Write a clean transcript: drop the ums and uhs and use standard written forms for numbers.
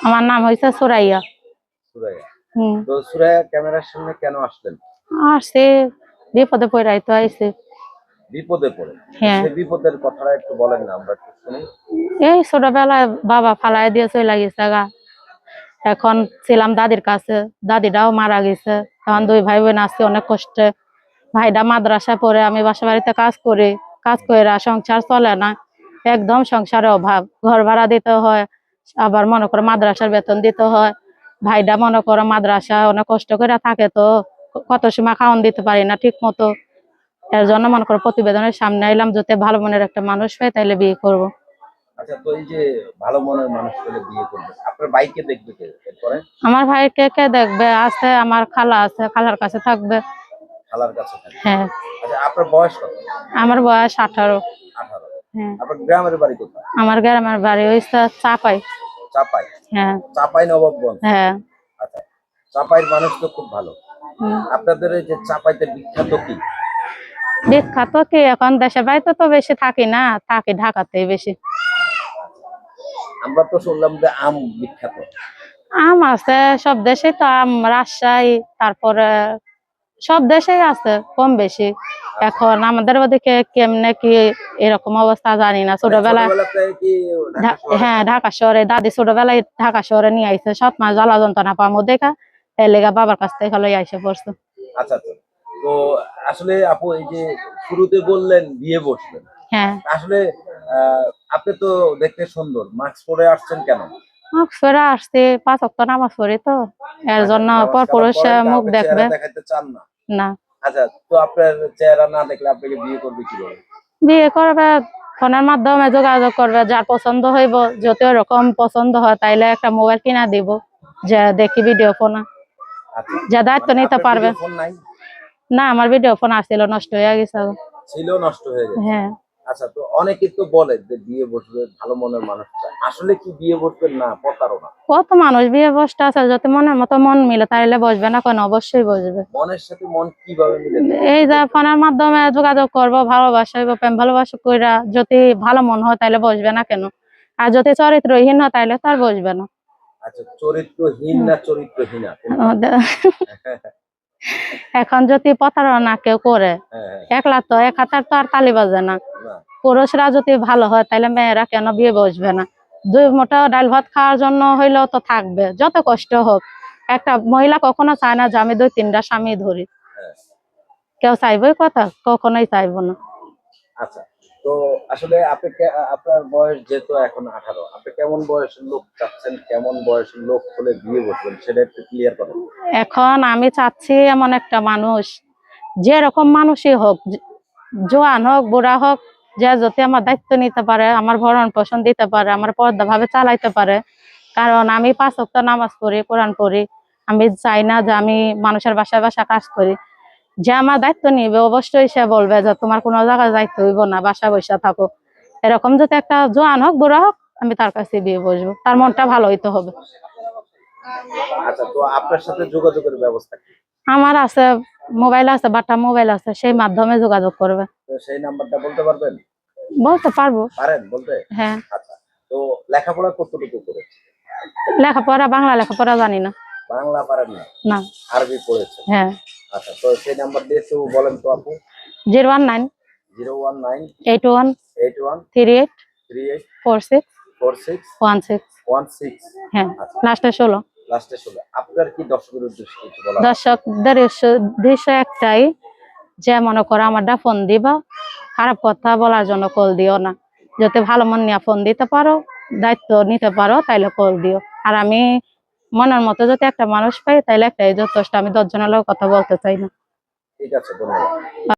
আমার নাম হয়েছে সুরাইয়া। সুরাইয়া। তো সুরাইয়া ক্যামেরার সামনে কেন আসলেন? আসছে বিপদে পড়াই তো আইছে। বিপদে পড়ে? হ্যাঁ। সেই বিপদের কথাটা একটু বলেন না, আমরা একটু শুনি। এই ছোটবেলায় বাবা ফালাই দিয়ে চলে গেছে গা। এখন ছিলাম দাদির কাছে, দাদিটাও মারা গেছে। এখন 2 ভাই বোন আছি অনেক কষ্টে। ভাইটা মাদ্রাসায় পড়ে, আমি বাসা বাড়িতে কাজ করি। কাজ করে সংসার চলে না, একদম সংসারে অভাব। ঘর ভাড়া দিতে হয়, আবার মনে করো মাদ্রাসার বেতন দিতে হয়। ভাইটা মনে করো মাদ্রাসা অনেক কষ্ট করে থাকে, তো কত সময় খাওয়ান দিতে পারি না ঠিক মতো। এর জন্য মনে করো প্রতিবেদনের সামনে এলাম, যাতে ভালো মনের একটা মানুষ পাই তাইলে বিয়ে করব। আচ্ছা, তো এই যে ভালো মনের মানুষ পেলে বিয়ে করবে, আপনার ভাইকে দেখবে কে এরপরে? আমার ভাইকে কে দেখবে? আছে আমার খালা, আছে খালার কাছে থাকবে। খালার কাছে থাকবে? হ্যাঁ। আচ্ছা, আপনার বয়স কত? আমার বয়স 18। 18। হ্যাঁ। আপনার গ্রামের বাড়ি কোথায়? আমার গ্রামের বাড়ি হইছে চাপাই। চাপাই? হ্যাঁ। চাপাই নবাবগঞ্জ? হ্যাঁ। আচ্ছা, চাপাইয়ের মানুষ তো খুব ভালো। আপনাদের এই যে চাপাইতে বিখ্যাত কি? বিখ্যাত কি, এখন দেশের বাড়িতে তো বেশি থাকি না, থাকি ঢাকাতে বেশি। আমরা তো শুনলাম যে আম বিখ্যাত। আম আছে সব দেশে, তো আম রাজশাহী, তারপরে সব দেশেই আছে কম বেশি। এখন আমাদের ওদিকে কেমনে কি এরকম অবস্থা জানি না। ছোটবেলায় হ্যাঁ ঢাকা শহরে, দাদি ছোটবেলায় ঢাকা শহরে নিয়ে আইছে। 7 মাস জ্বালা যন্ত্রণা পামো দেখা, এর লেগা বাবার কাছ থেকে লই আইসে পড়ছে। আচ্ছা আচ্ছা। তো আসলে আপু, এই যে শুরুতে বললেন বিয়ে বসবেন, হ্যাঁ আসলে আপনি তো দেখতে সুন্দর, মাস্ক পরে আসছেন কেন? ফেরা আসছে 5 ওয়াক্ত নামাজ পড়ি, তো এর জন্য পর পুরুষ মুখ দেখবে দেখাতে চান না? না। আচ্ছা, তো আপনার চেহারা না দেখলে আপনাকে বিয়ে করবে কিভাবে? বিয়ে করবে ফোনের মাধ্যমে যোগাযোগ করবে, যার পছন্দ হইব, যদি ওরকম পছন্দ হয় তাইলে একটা মোবাইল কিনা দিব, যে দেখি ভিডিও ফোন, যা দায়িত্ব নিতে পারবে। না, আমার ভিডিও ফোন আসছিল, নষ্ট হয়ে গেছে। ছিল, নষ্ট হয়ে গেছে? হ্যাঁ। আচ্ছা, তো অনেকে তো বলে যে বিয়ে বসবে ভালো মনের মানুষ চায়, আসলে কি বিয়ে বসবেন না প্রতারণা? কত মানুষ বিয়ে বসতে আছে, যদি মনের মতো মন মিলে তাইলে বসবে না কেন? অবশ্যই বসবে। মনের সাথে মন কিভাবে মিলে? এই যে ফোনের মাধ্যমে যোগাযোগ করবো, ভালোবাসা হইব, প্রেম ভালোবাসা কইরা যদি ভালো মন হয় তাইলে বসবে না কেন? আর যদি চরিত্রহীন হয় তাইলে তো আর বসবে না। আচ্ছা, চরিত্রহীন না চরিত্রহীনা? এখন যদি প্রতারণা কেউ করে, একলা তো এক হাতার তো আর তালি বাজে না। পুরুষরা যদি ভালো হয় তাহলে মেয়েরা কেন বিয়ে বসবে না? 2 মুঠো ডাল ভাত খাওয়ার জন্য হইলেও তো থাকবে, যত কষ্ট হোক। একটা মহিলা কখনো চায় না যে আমি 2-3টা স্বামী ধরি। কেউ চাইবই কথা? কখনোই চাইবো না। আচ্ছা, তো আসলে আপনার বয়স যেহেতু এখন 18, আপনি কেমন বয়সের লোক চাচ্ছেন? কেমন বয়সের লোক হলে বিয়ে বসবেন সেটা একটু ক্লিয়ার করেন। এখন আমি চাচ্ছি এমন একটা মানুষ, যেরকম মানুষই হোক, জোয়ান হোক বুড়া হোক, যে যদি আমার দায়িত্ব নিতে পারে, আমার ভরণ পোষণ দিতে পারে, আমার পর্দা ভাবে চালাইতে পারে। কারণ আমি 5 ওয়াক্ত নামাজ পড়ি, কোরআন পড়ি। আমি চাই না যে আমি মানুষের বাসায় বাসায় কাজ করি। যে আমার দায়িত্ব নিবে অবশ্যই সে বলবে যে তোমার কোনো জায়গায় দায়িত্ব হইব না, বাসা বসে থাকো। এরকম যদি একটা জোয়ান হোক বুড়া হোক, আমি তার কাছে বিয়ে বসবো। তার মনটা ভালো হইতে হবে। আচ্ছা, তো আপনার সাথে যোগাযোগের ব্যবস্থা কি? আমার আছে, মোবাইল আছে, বাটা মোবাইল আছে, সেই মাধ্যমে যোগাযোগ করবে। তো সেই নাম্বারটা বলতে পারবেন? বলতে পারবো। পারেন বলতে? হ্যাঁ। আচ্ছা, তো লেখাপড়া কতটুকু করেছেন? লেখাপড়া, বাংলা লেখাপড়া জানি না। বাংলা পারেন না? না। আরবি পড়েছেন? হ্যাঁ। আচ্ছা, তো সেই নাম্বার দিয়ে একটু বলেন তো আপু। 019 019 81 81 38 38 46 46 16। 16। হ্যাঁ, লাস্টে 16। লাস্টে 16। আপনার কি দর্শকের উদ্দেশ্যে কিছু বলার? দর্শকদের উদ্দেশ্য একটাই, যে মনে করো আমারটা ফোন দিবা, খারাপ কথা বলার জন্য কল দিও না। যদি ভালো মন নিয়ে ফোন দিতে পারো, দায়িত্ব নিতে পারো, তাইলে কল দিও। আর আমি মনের মতো যদি একটা মানুষ পাই তাইলে একটাই যথেষ্ট। আমি 10 জনের লোক কথা বলতে চাই না। ঠিক আছে, ধন্যবাদ।